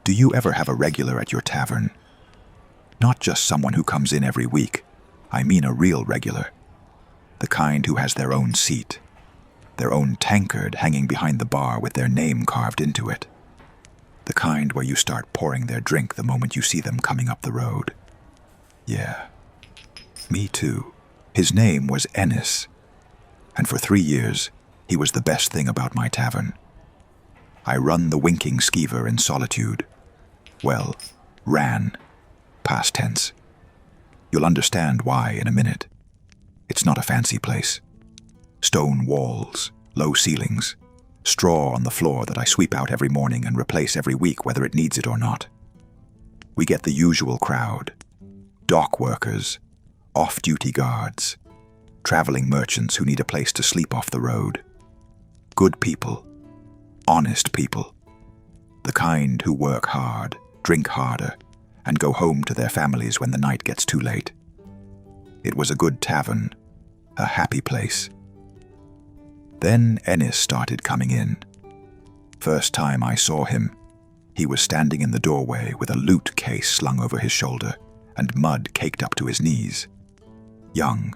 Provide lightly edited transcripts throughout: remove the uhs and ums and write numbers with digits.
Do you ever have a regular at your tavern? Not just someone who comes in every week. I mean a real regular. The kind who has their own seat, their own tankard hanging behind the bar with their name carved into it. The kind where you start pouring their drink the moment you see them coming up the road. Yeah, me too. His name was Ennis, and for 3 years, he was the best thing about my tavern. I run the Winking Skeever in Solitude. Well, ran, past tense. You'll understand why in a minute. It's not a fancy place. Stone walls, low ceilings, straw on the floor that I sweep out every morning and replace every week whether it needs it or not. We get the usual crowd. Dock workers, off-duty guards, traveling merchants who need a place to sleep off the road. Good people, honest people, the kind who work hard, drink harder, and go home to their families when the night gets too late. It was a good tavern, a happy place. Then Ennis started coming in. First time I saw him, he was standing in the doorway with a loot case slung over his shoulder and mud caked up to his knees. Young,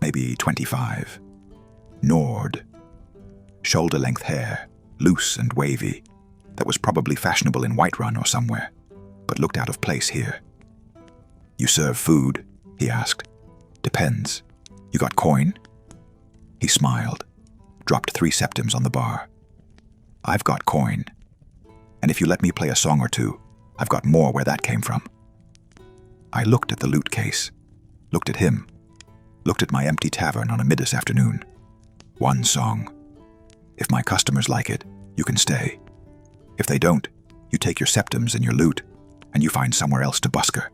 maybe 25. Nord. Shoulder-length hair, loose and wavy, that was probably fashionable in Whiterun or somewhere, but looked out of place here. "You serve food?" he asked. "Depends. You got coin?" He smiled, dropped 3 septims on the bar. "I've got coin. And if you let me play a song or two, I've got more where that came from." I looked at the loot case, looked at him, looked at my empty tavern on a middas afternoon. One song. If my customers like it, you can stay. If they don't, you take your septims and your loot, and you find somewhere else to busker.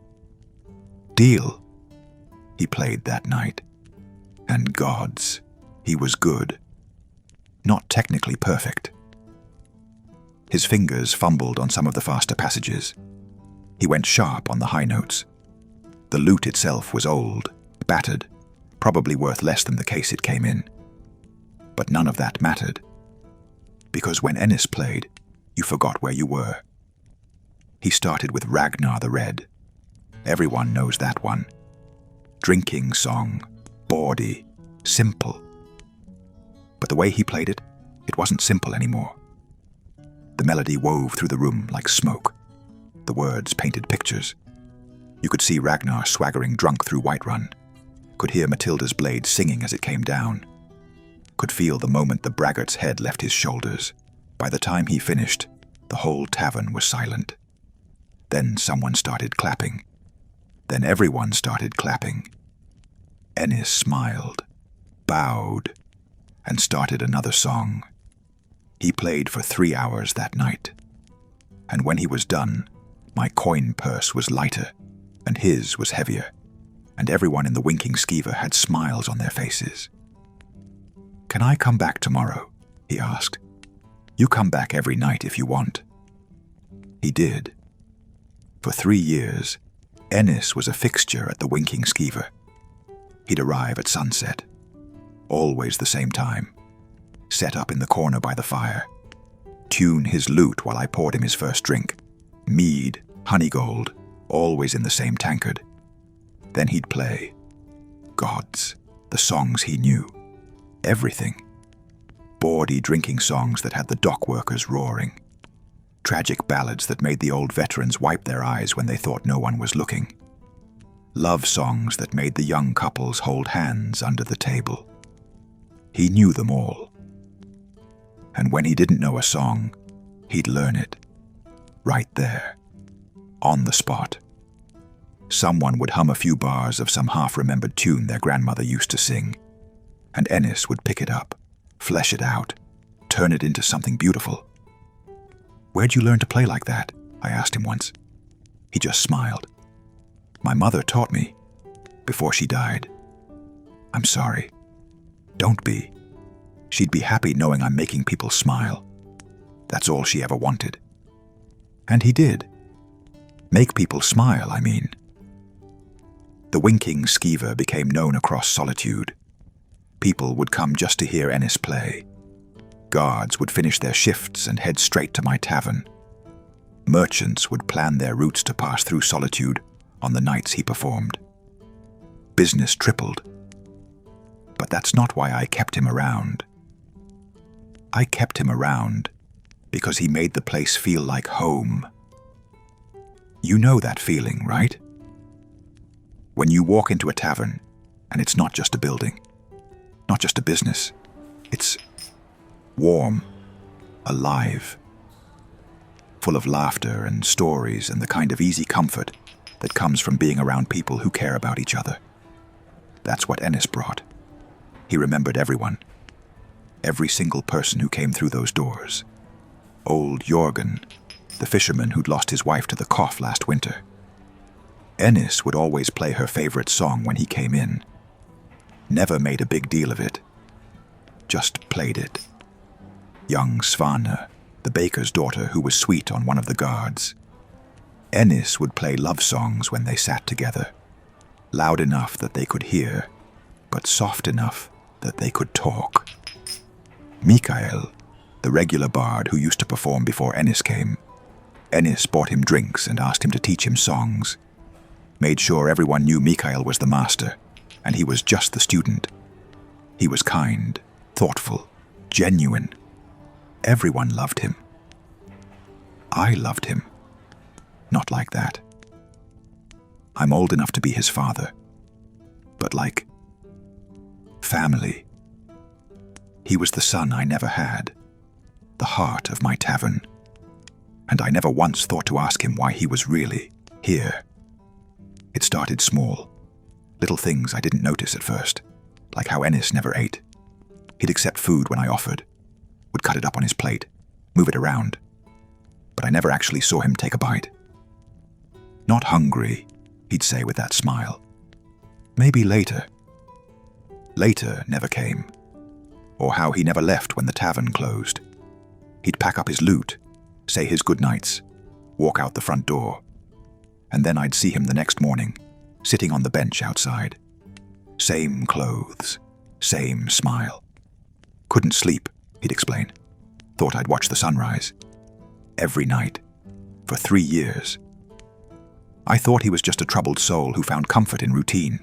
Deal. He played that night. And gods, he was good. Not technically perfect. His fingers fumbled on some of the faster passages. He went sharp on the high notes. The loot itself was old, battered, probably worth less than the case it came in. But none of that mattered. Because when Ennis played, you forgot where you were. He started with Ragnar the Red. Everyone knows that one. Drinking song, bawdy, simple. But the way he played it, it wasn't simple anymore. The melody wove through the room like smoke. The words painted pictures. You could see Ragnar swaggering drunk through Whiterun. Could hear Matilda's blade singing as it came down. Could feel the moment the braggart's head left his shoulders. By the time he finished, the whole tavern was silent. Then someone started clapping. Then everyone started clapping. Ennis smiled, bowed, and started another song. He played for 3 hours that night. And when he was done, my coin purse was lighter, and his was heavier, and everyone in the Winking Skeever had smiles on their faces. "Can I come back tomorrow?" he asked. "You come back every night if you want." He did. For 3 years, Ennis was a fixture at the Winking Skeever. He'd arrive at sunset, always the same time, set up in the corner by the fire, tune his lute while I poured him his first drink, mead, honeygold, always in the same tankard. Then he'd play. Gods, the songs he knew. Everything. Bawdy drinking songs that had the dock workers roaring. Tragic ballads that made the old veterans wipe their eyes when they thought no one was looking. Love songs that made the young couples hold hands under the table. He knew them all. And when he didn't know a song, he'd learn it. Right there. On the spot. Someone would hum a few bars of some half-remembered tune their grandmother used to sing, and Ennis would pick it up, flesh it out, turn it into something beautiful. "Where'd you learn to play like that?" I asked him once. He just smiled. "My mother taught me, before she died." "I'm sorry." "Don't be. She'd be happy knowing I'm making people smile. That's all she ever wanted." And he did. Make people smile, I mean. The Winking Skeever became known across Solitude. People would come just to hear Ennis play. Guards would finish their shifts and head straight to my tavern. Merchants would plan their routes to pass through Solitude on the nights he performed. Business tripled. But that's not why I kept him around. I kept him around because he made the place feel like home. You know that feeling, right? When you walk into a tavern, and it's not just a building, not just a business, it's warm, alive, full of laughter and stories and the kind of easy comfort that comes from being around people who care about each other. That's what Ennis brought. He remembered everyone, every single person who came through those doors. Old Jorgen, the fisherman who'd lost his wife to the cough last winter. Ennis would always play her favorite song when he came in. Never made a big deal of it. Just played it. Young Svana, the baker's daughter who was sweet on one of the guards. Ennis would play love songs when they sat together, loud enough that they could hear, but soft enough that they could talk. Mikael, the regular bard who used to perform before Ennis came. Ennis bought him drinks and asked him to teach him songs. Made sure everyone knew Mikael was the master, and he was just the student. He was kind, thoughtful, genuine. Everyone loved him. I loved him. Not like that. I'm old enough to be his father, but like family. He was the son I never had, the heart of my tavern, and I never once thought to ask him why he was really here. It started small, little things I didn't notice at first, like how Ennis never ate. He'd accept food when I offered, would cut it up on his plate, move it around, but I never actually saw him take a bite. Not hungry, he'd say with that smile. Maybe later. Later never came. Or how he never left when the tavern closed. He'd pack up his loot, say his goodnights, walk out the front door, and then I'd see him the next morning, sitting on the bench outside. Same clothes, same smile. Couldn't sleep, he'd explain. Thought I'd watch the sunrise. Every night. For 3 years. I thought he was just a troubled soul who found comfort in routine,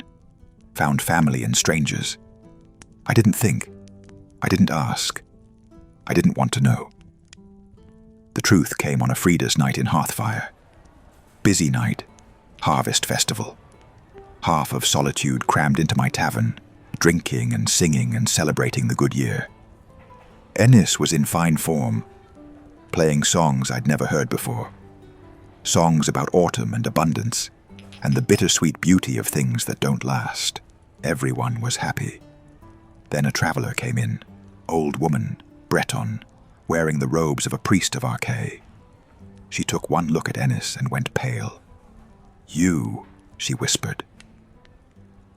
found family in strangers. I didn't think. I didn't ask. I didn't want to know. The truth came on a Frida's night in Hearthfire. Busy night, harvest festival. Half of Solitude crammed into my tavern, drinking and singing and celebrating the good year. Ennis was in fine form, playing songs I'd never heard before. Songs about autumn and abundance, and the bittersweet beauty of things that don't last. Everyone was happy. Then a traveler came in, old woman, Breton, wearing the robes of a priest of Arkay. She took one look at Ennis and went pale. "You," she whispered.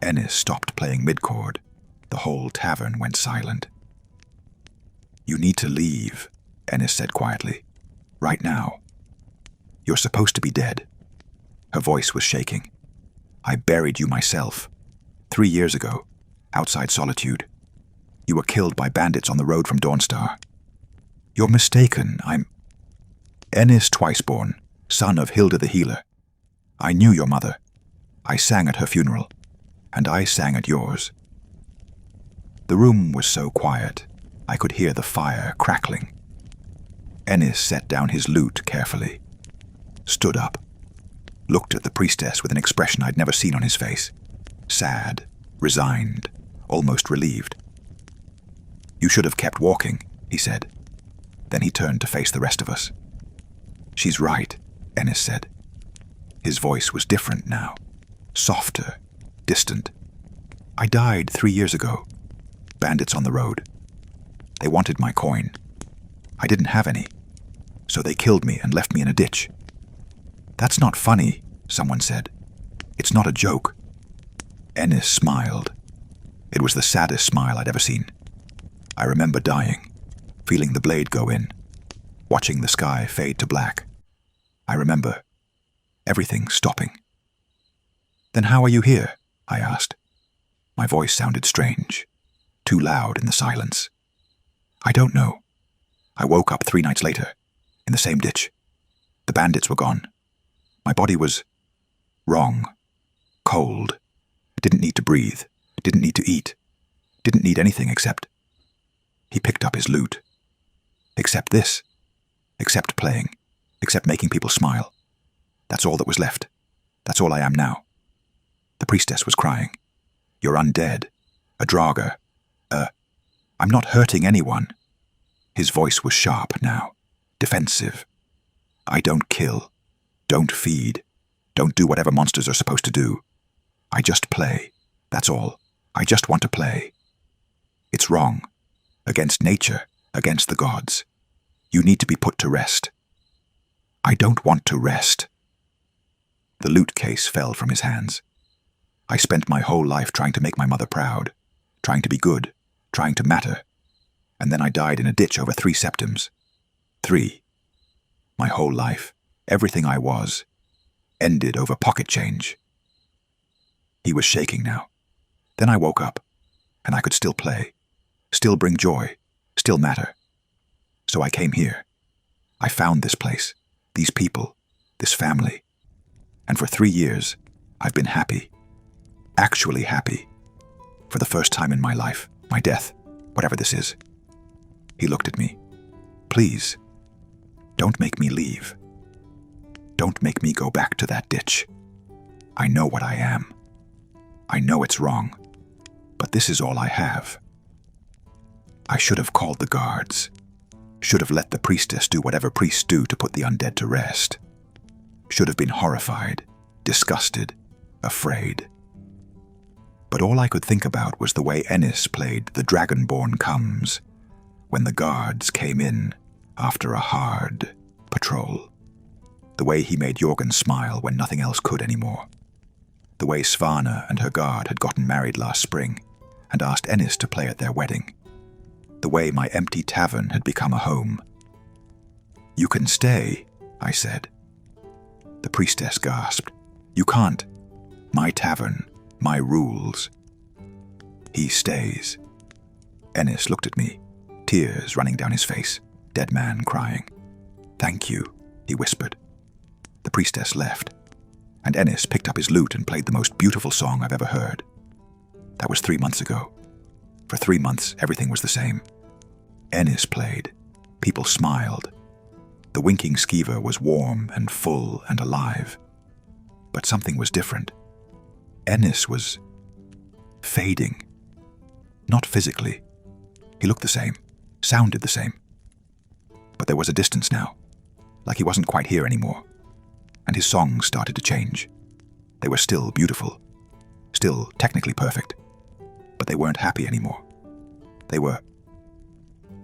Ennis stopped playing mid-chord. The whole tavern went silent. "You need to leave," Ennis said quietly. "Right now. You're supposed to be dead." Her voice was shaking. "I buried you myself. 3 years ago, outside Solitude. You were killed by bandits on the road from Dawnstar. You're mistaken. I'm Ennis Twiceborn, son of Hilda the Healer. I knew your mother. I sang at her funeral, and I sang at yours." The room was so quiet, I could hear the fire crackling. Ennis set down his lute carefully, stood up, looked at the priestess with an expression I'd never seen on his face. Sad, resigned, almost relieved. "You should have kept walking," he said. Then he turned to face the rest of us. "She's right," Ennis said. His voice was different now, softer, distant. "I died 3 years ago. Bandits on the road. They wanted my coin. I didn't have any, so they killed me and left me in a ditch." "That's not funny," someone said. "It's not a joke." Ennis smiled. It was the saddest smile I'd ever seen. I remember dying, feeling the blade go in, watching the sky fade to black. I remember everything stopping. "Then how are you here?" I asked. My voice sounded strange, too loud in the silence. "I don't know. I woke up 3 nights later, in the same ditch. The bandits were gone. My body was wrong, cold, didn't need to breathe, didn't need to eat, didn't need anything except... He picked up his lute. Except this, except playing, except making people smile. That's all that was left. That's all I am now. The priestess was crying. You're undead. A draugr. I'm not hurting anyone. His voice was sharp now, defensive. I don't kill, don't feed, don't do whatever monsters are supposed to do. I just play. That's all. I just want to play. It's wrong. Against nature, against the gods. You need to be put to rest. I don't want to rest. The lute case fell from his hands. I spent my whole life trying to make my mother proud, trying to be good, trying to matter. And then I died in a ditch over 3 septims. 3. My whole life, everything I was, ended over pocket change. He was shaking now. Then I woke up, and I could still play, still bring joy, still matter. So I came here. I found this place, these people, this family. And for 3 years, I've been happy. Actually happy. For the first time in my life, my death, whatever this is. He looked at me. Please, don't make me leave. Don't make me go back to that ditch. I know what I am. I know it's wrong, but this is all I have. I should have called the guards. Should have let the priestess do whatever priests do to put the undead to rest. Should have been horrified, disgusted, afraid. But all I could think about was the way Ennis played The Dragonborn Comes, when the guards came in after a hard patrol. The way he made Jorgen smile when nothing else could anymore. The way Svana and her guard had gotten married last spring and asked Ennis to play at their wedding. The way my empty tavern had become a home. You can stay, I said. The priestess gasped. You can't. My tavern, my rules. He stays. Ennis looked at me, tears running down his face, dead man crying. Thank you, he whispered. The priestess left, and Ennis picked up his lute and played the most beautiful song I've ever heard. That was 3 months ago. For 3 months, everything was the same. Ennis played. People smiled. The Winking Skeever was warm and full and alive. But something was different. Ennis was fading. Not physically. He looked the same, sounded the same. But there was a distance now, like he wasn't quite here anymore. And his songs started to change. They were still beautiful, still technically perfect, but they weren't happy anymore. They were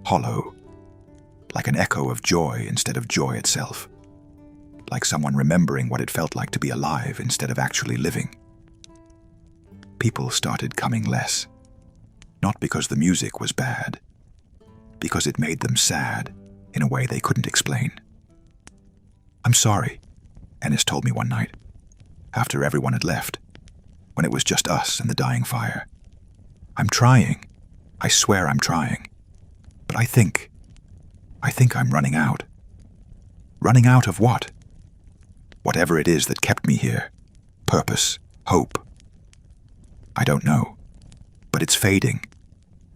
hollow, like an echo of joy instead of joy itself, like someone remembering what it felt like to be alive instead of actually living. People started coming less, not because the music was bad, because it made them sad in a way they couldn't explain. I'm sorry, Ennis told me one night, after everyone had left, when it was just us and the dying fire. I'm trying. I swear I'm trying. But I think I'm running out. Running out of what? Whatever it is that kept me here. Purpose, hope. I don't know. But it's fading.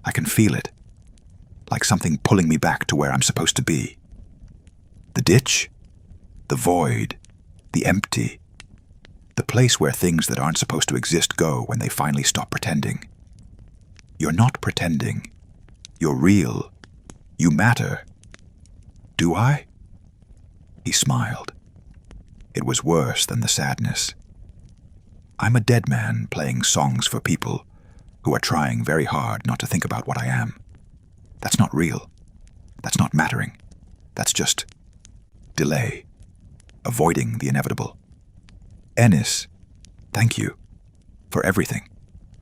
I can feel it. Like something pulling me back to where I'm supposed to be. The ditch? The void? The empty? The place where things that aren't supposed to exist go when they finally stop pretending. You're not pretending. You're real. You matter. Do I? He smiled. It was worse than the sadness. I'm a dead man playing songs for people who are trying very hard not to think about what I am. That's not real. That's not mattering. That's just delay, avoiding the inevitable. Ennis, thank you for everything,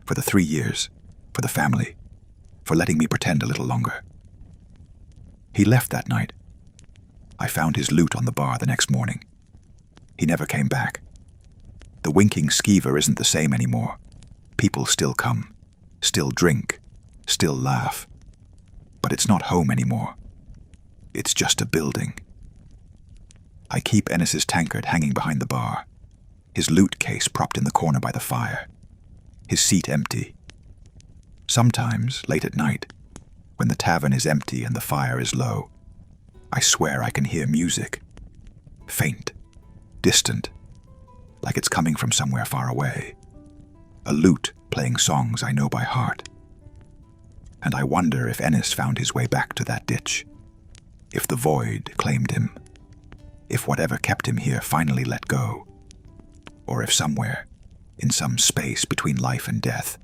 for the 3 years, for the family, for letting me pretend a little longer. He left that night. I found his lute on the bar the next morning. He never came back. The Winking Skeever isn't the same anymore. People still come, still drink, still laugh. But it's not home anymore. It's just a building. I keep Ennis's tankard hanging behind the bar, his loot case propped in the corner by the fire, his seat empty. Sometimes, late at night, when the tavern is empty and the fire is low, I swear I can hear music. Faint, distant, like it's coming from somewhere far away. A lute playing songs I know by heart. And I wonder if Ennis found his way back to that ditch, if the void claimed him, if whatever kept him here finally let go, or if somewhere, in some space between life and death,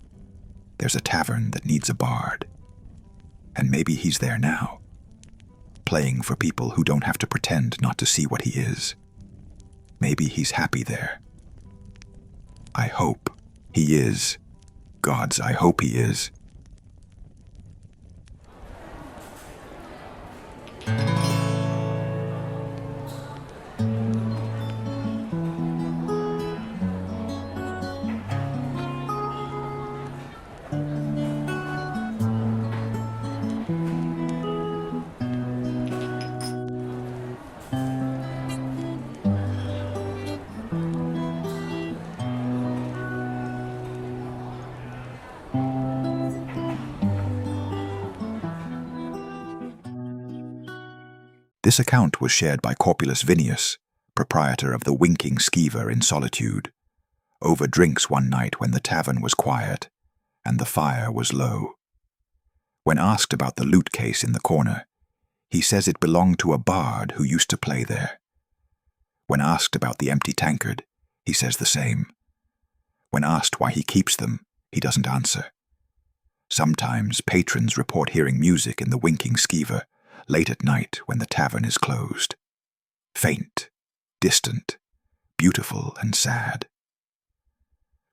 there's a tavern that needs a bard. And maybe he's there now, playing for people who don't have to pretend not to see what he is. Maybe he's happy there. I hope he is. Gods, I hope he is. This account was shared by Corpulus Vinius, proprietor of the Winking Skeever in Solitude, over drinks one night when the tavern was quiet and the fire was low. When asked about the loot case in the corner, he says it belonged to a bard who used to play there. When asked about the empty tankard, he says the same. When asked why he keeps them, he doesn't answer. Sometimes patrons report hearing music in the Winking Skeever late at night when the tavern is closed. Faint, distant, beautiful and sad.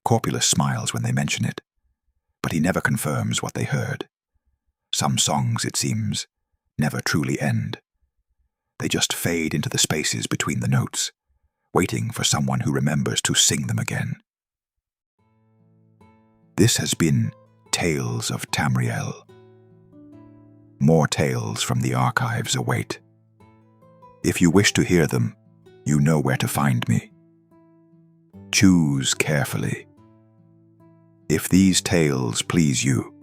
Corpulus smiles when they mention it, but he never confirms what they heard. Some songs, it seems, never truly end. They just fade into the spaces between the notes, waiting for someone who remembers to sing them again. This has been Tales of Tamriel. More tales from the archives await. If you wish to hear them, you know where to find me. Choose carefully. If these tales please you,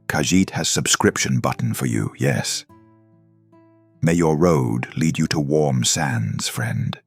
Khajiit has subscription button for you, yes. May your road lead you to warm sands, friend.